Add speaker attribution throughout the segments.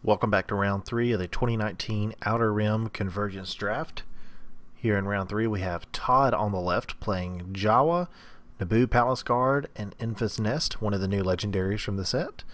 Speaker 1: Welcome back to round 3 of the 2019 Outer Rim Convergence Draft. Here in round 3 we have Todd on the left playing Jawa, Naboo Palace Guard, and Enfys Nest, one of the new legendaries from the set.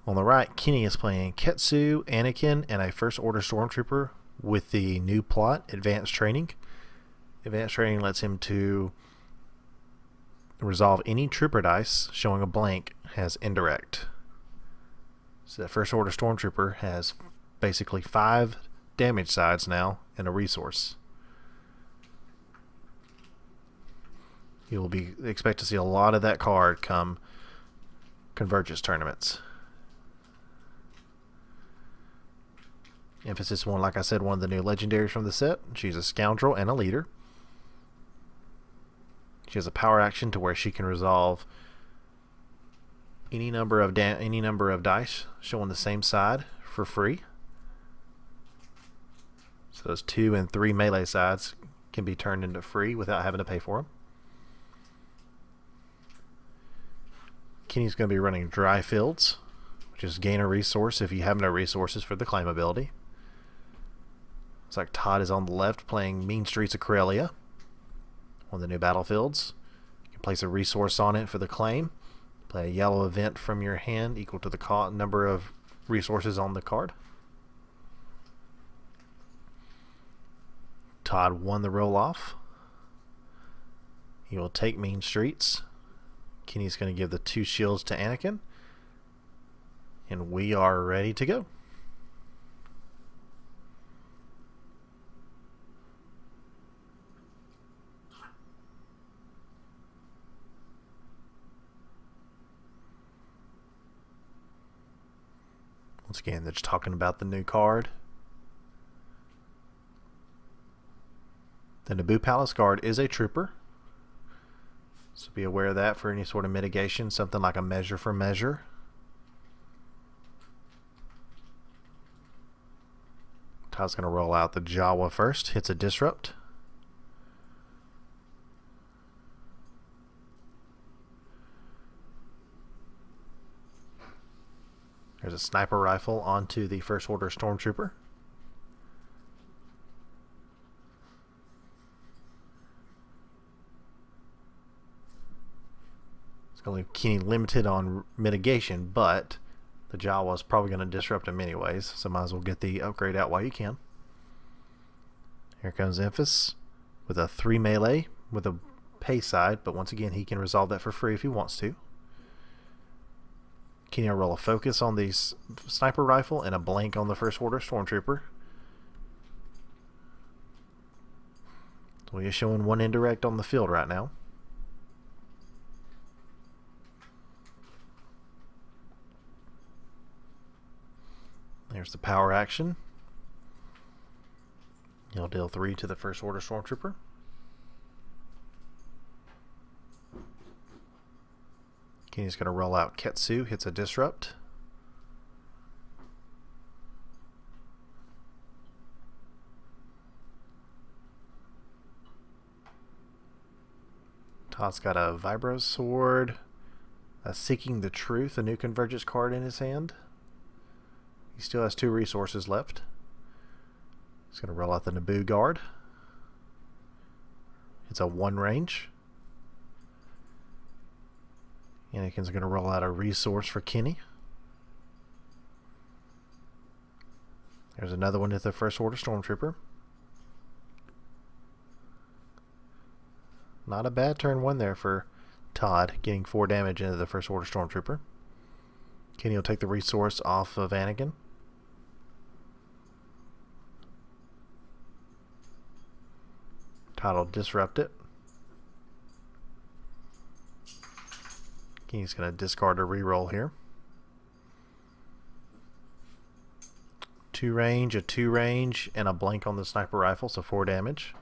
Speaker 1: On the right, Kenny is playing Ketsu, Anakin, and a First Order Stormtrooper with the new plot, Advanced Training. Advanced Training lets him to resolve any trooper dice showing a blank has indirect. So the First Order Stormtrooper has basically 5 damage sides now and a resource. You will expect to see a lot of that card come Convergence tournaments. Emphasis one, like I said, one of the new legendaries from the set. She's a scoundrel and a leader. She has a power action to where she can resolve any number of dice showing the same side for free. So those 2 and 3 melee sides can be turned into free without having to pay for them. Kenny's going to be running Dry Fields, which is gain a resource if you have no resources for the claim ability. Looks like Todd is on the left playing Mean Streets of Corellia, one of the new battlefields. You can place a resource on it for the claim. Play a yellow event from your hand equal to the number of resources on the card. Todd won the roll-off. He will take Mean Streets. Kenny's going to give the 2 shields to Anakin. And we are ready to go. Once again, they're just talking about the new card. The Naboo Palace Guard is a trooper, so be aware of that for any sort of mitigation, something like a measure for measure. Todd's going to roll out the Jawa first, hits a disrupt. There's a sniper rifle onto the First Order Stormtrooper. It's going to leave Kenny limited on mitigation, but the Jawa is probably going to disrupt him anyways, so might as well get the upgrade out while you can. Here comes Enfys with a 3 melee with a pay side, but once again he can resolve that for free if he wants to. Kenny will roll a focus on the sniper rifle and a blank on the First Order Stormtrooper. So we are showing 1 indirect on the field right now. There's the power action. He'll deal 3 to the First Order Stormtrooper. Kenny's going to roll out Ketsu, hits a disrupt. Todd's got a Vibro Sword, Seeking the Truth, a new Convergence card in his hand. He still has 2 resources left. He's going to roll out the Naboo Guard. It's a 1 range. Anakin's going to roll out a resource for Kenny. There's another one at the First Order Stormtrooper. Not a bad turn 1 there for Todd, getting 4 damage into the First Order Stormtrooper. Kenny will take the resource off of Anakin. Todd will disrupt it. He's going to discard a reroll here. 2 range, a 2 range, and a blank on the sniper rifle, so 4 damage.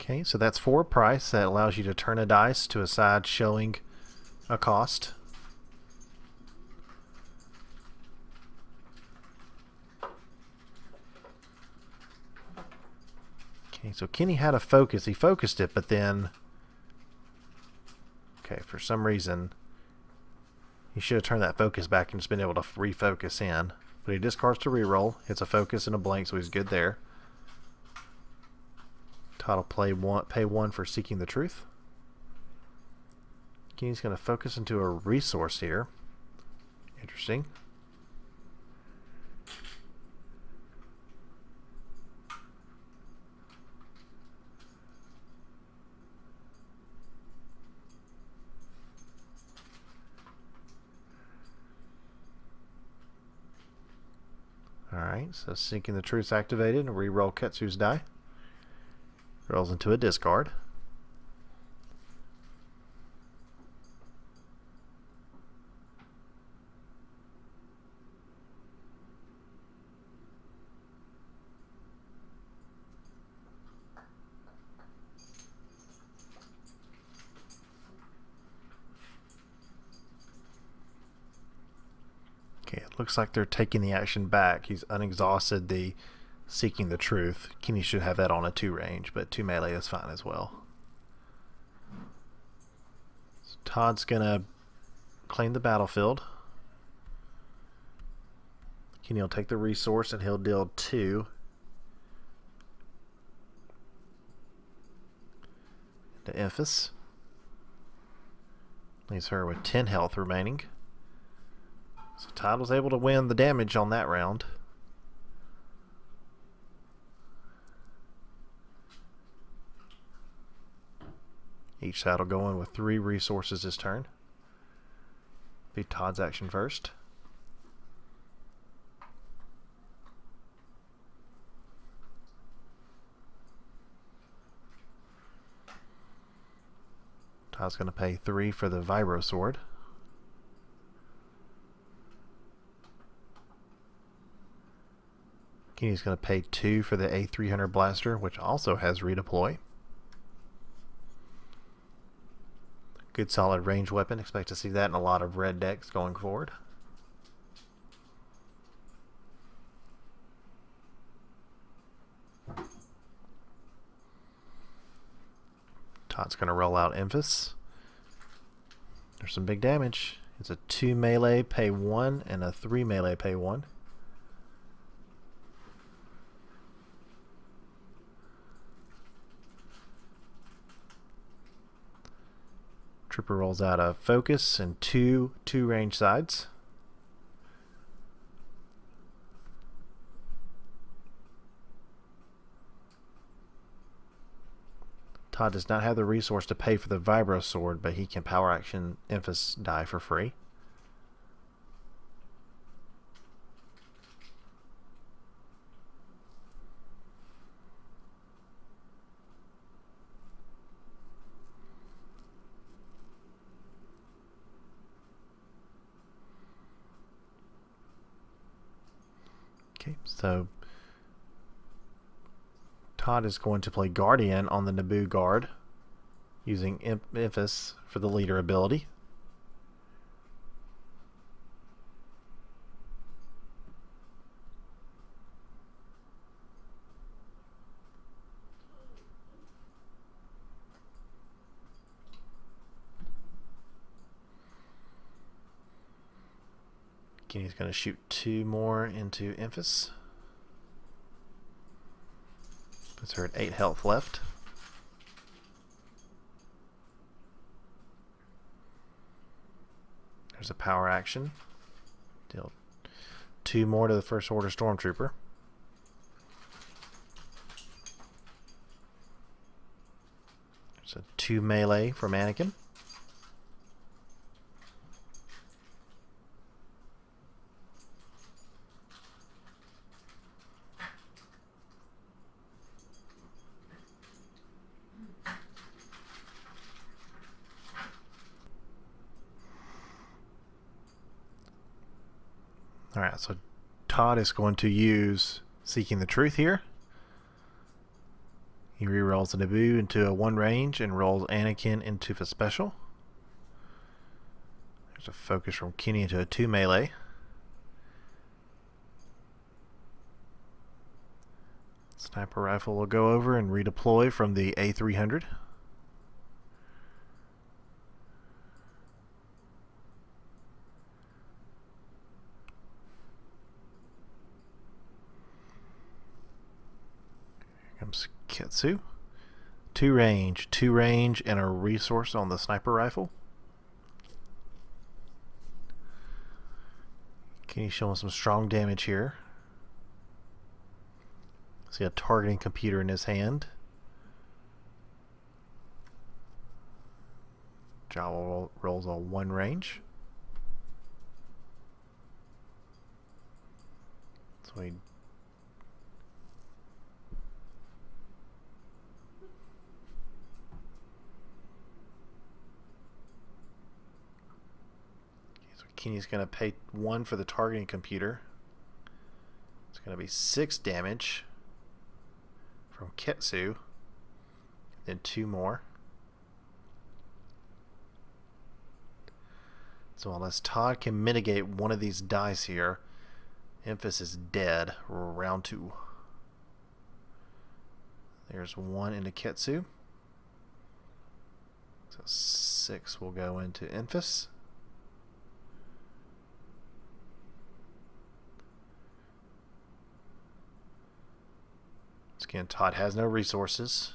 Speaker 1: Okay, so that's 4 price. That allows you to turn a dice to a side showing a cost. Okay, so Kenny had a focus. He focused it, but then... Okay, for some reason... He should have turned that focus back and just been able to refocus in. But he discards to reroll. Hits a focus and a blank, so he's good there. Todd will pay one for seeking the truth. Kenny's going to focus into a resource here. Interesting. Alright, so Seeking the Truth's activated. Reroll Ketsu's die. Rolls into a discard. Okay, it looks like they're taking the action back. He's unexhausted the Seeking the Truth. Kenny should have that on a 2 range, but 2 melee is fine as well. So Todd's gonna claim the battlefield. Kenny will take the resource and he'll deal 2 to Enfys. Leaves her with 10 health remaining. So Todd was able to win the damage on that round. Each side will go in with 3 resources this turn. Be Todd's action first. Todd's going to pay 3 for the Vibro Sword. Kenny's going to pay 2 for the A300 Blaster, which also has redeploy. Good solid range weapon. Expect to see that in a lot of red decks going forward. Todd's going to roll out Enfys. There's some big damage. It's a 2 melee, pay 1, and a 3 melee, pay 1. Trooper rolls out a focus and 2 range sides. Todd does not have the resource to pay for the Vibro Sword, but he can power action Enfys die for free. Okay, so Todd is going to play Guardian on the Naboo guard, using Enfys for the leader ability. Kenny's going to shoot 2 more into Enfys. Puts her at 8 health left. There's a power action. Deal 2 more to the First Order Stormtrooper. There's a 2 melee from Anakin. Alright, so Todd is going to use Seeking the Truth here. He rerolls the Naboo into a 1 range and rolls Anakin into a special. There's a focus from Kenny into a 2 melee. So Sniper rifle will go over and redeploy from the A300. Here comes Ketsu. Two range, and a resource on the sniper rifle. Okay, he's showing some strong damage here. See a targeting computer in his hand. Jawa rolls a 1 range. So he Kenny's going to pay 1 for the targeting computer. It's going to be 6 damage from Ketsu. Then 2 more. So unless Todd can mitigate one of these dice here, Enfys is dead. Round 2. There's 1 into Ketsu. So 6 will go into Enfys. Again, Todd has no resources.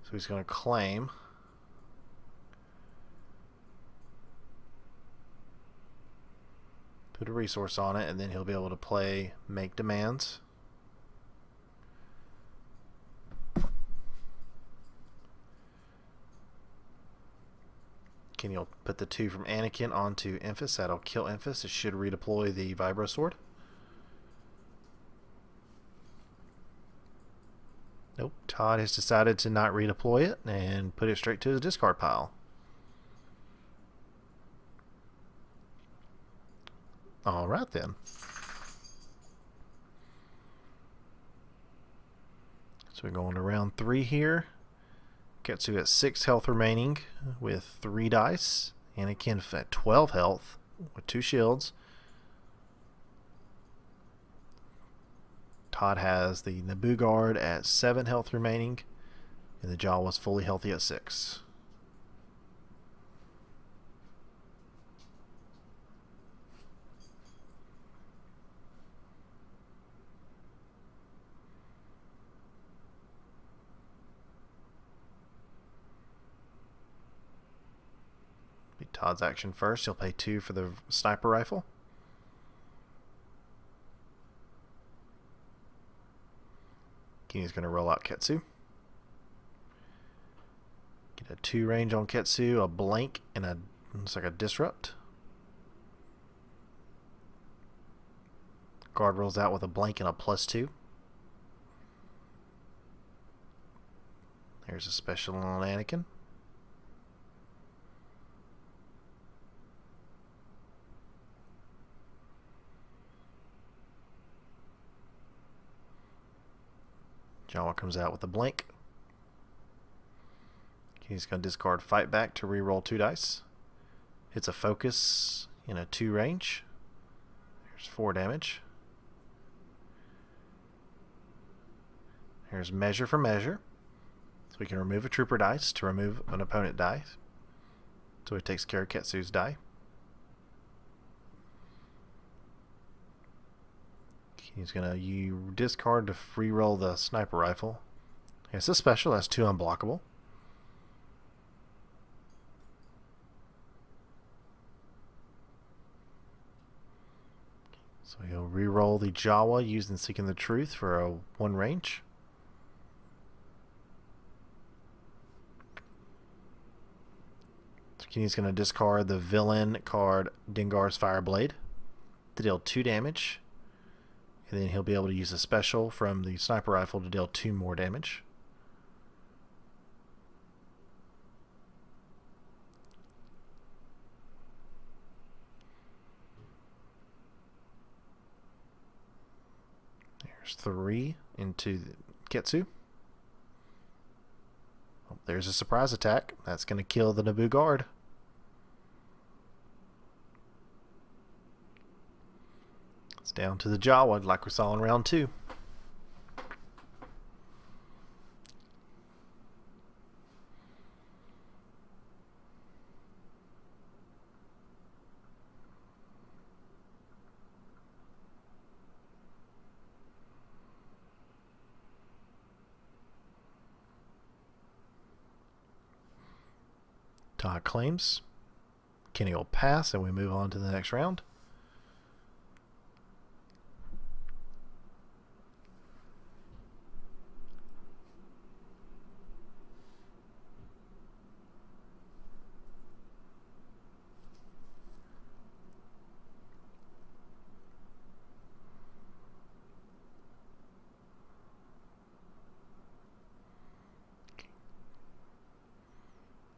Speaker 1: So he's going to claim. Put a resource on it, and then he'll be able to play Make Demands. You'll put the 2 from Anakin onto Enfys. That'll kill Enfys. It should redeploy the Vibro Sword. Nope. Todd has decided to not redeploy it and put it straight to his discard pile. Alright then. So we're going to round 3 here. Ketsu at 6 health remaining with 3 dice. Anakin at 12 health with 2 shields. Todd has the Naboo guard at 7 health remaining, and the Jawa was fully healthy at 6. Todd's action first. He'll pay 2 for the sniper rifle. Kenny's going to roll out Ketsu. Get a 2 range on Ketsu, a blank, and a looks like a disrupt. Guard rolls out with a blank and a +2. There's a special on Anakin. Jawa comes out with a blank. He's going to discard Fight Back to reroll 2 dice. Hits a focus in a 2 range. There's 4 damage. Here's Measure for Measure. So we can remove a trooper dice to remove an opponent die. So he takes care of Ketsu's die. He's going to discard to reroll the sniper rifle. It's a special. That's 2 unblockable. So he'll reroll the Jawa using Seeking the Truth for a 1 range. So he's going to discard the villain card Dengar's Fireblade to deal 2 damage. And then he'll be able to use a special from the sniper rifle to deal 2 more damage. There's 3 into Ketsu. Oh, there's a surprise attack. That's going to kill the Naboo guard. Down to the Jawa like we saw in round 2. Todd claims. Kenny will pass, and we move on to the next round.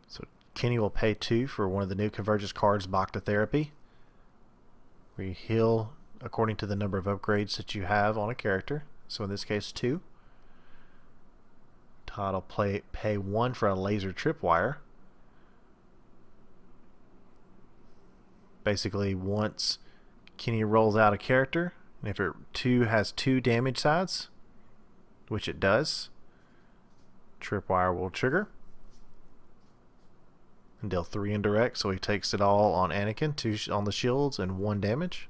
Speaker 1: So Kenny will pay 2 for one of the new Convergence cards, Bacta Therapy. We heal according to the number of upgrades that you have on a character. So in this case, 2. Todd will pay 1 for a laser tripwire. Basically, once Kenny rolls out a character, and if it has 2 damage sides, which it does, tripwire will trigger and deal 3 indirect. So he takes it all on Anakin, 2 on the shields and 1 damage.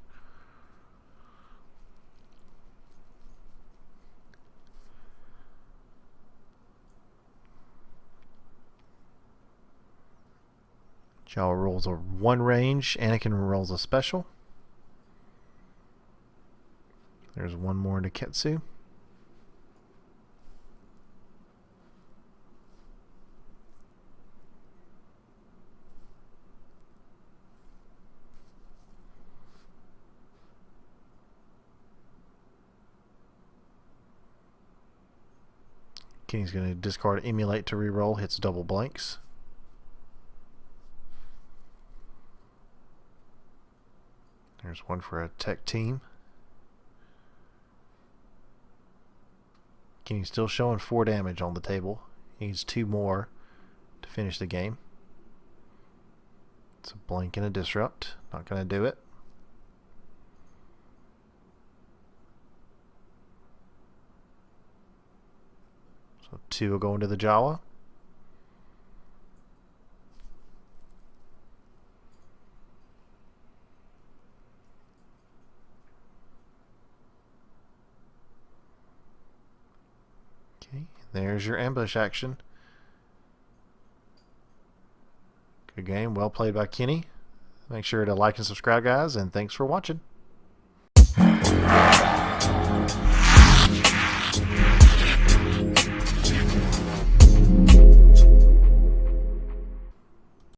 Speaker 1: Jawa rolls a 1 range, Anakin rolls a special. There's 1 more into Ketsu. Kenny's going to discard Emulate to reroll, hits double blanks. There's 1 for a tech team. Kenny's still showing 4 damage on the table. He needs 2 more to finish the game. It's a blank and a disrupt. Not going to do it. So 2 will go into the Jawa. Okay, there's your ambush action. Good game, well played by Kenny. Make sure to like and subscribe, guys, and thanks for watching.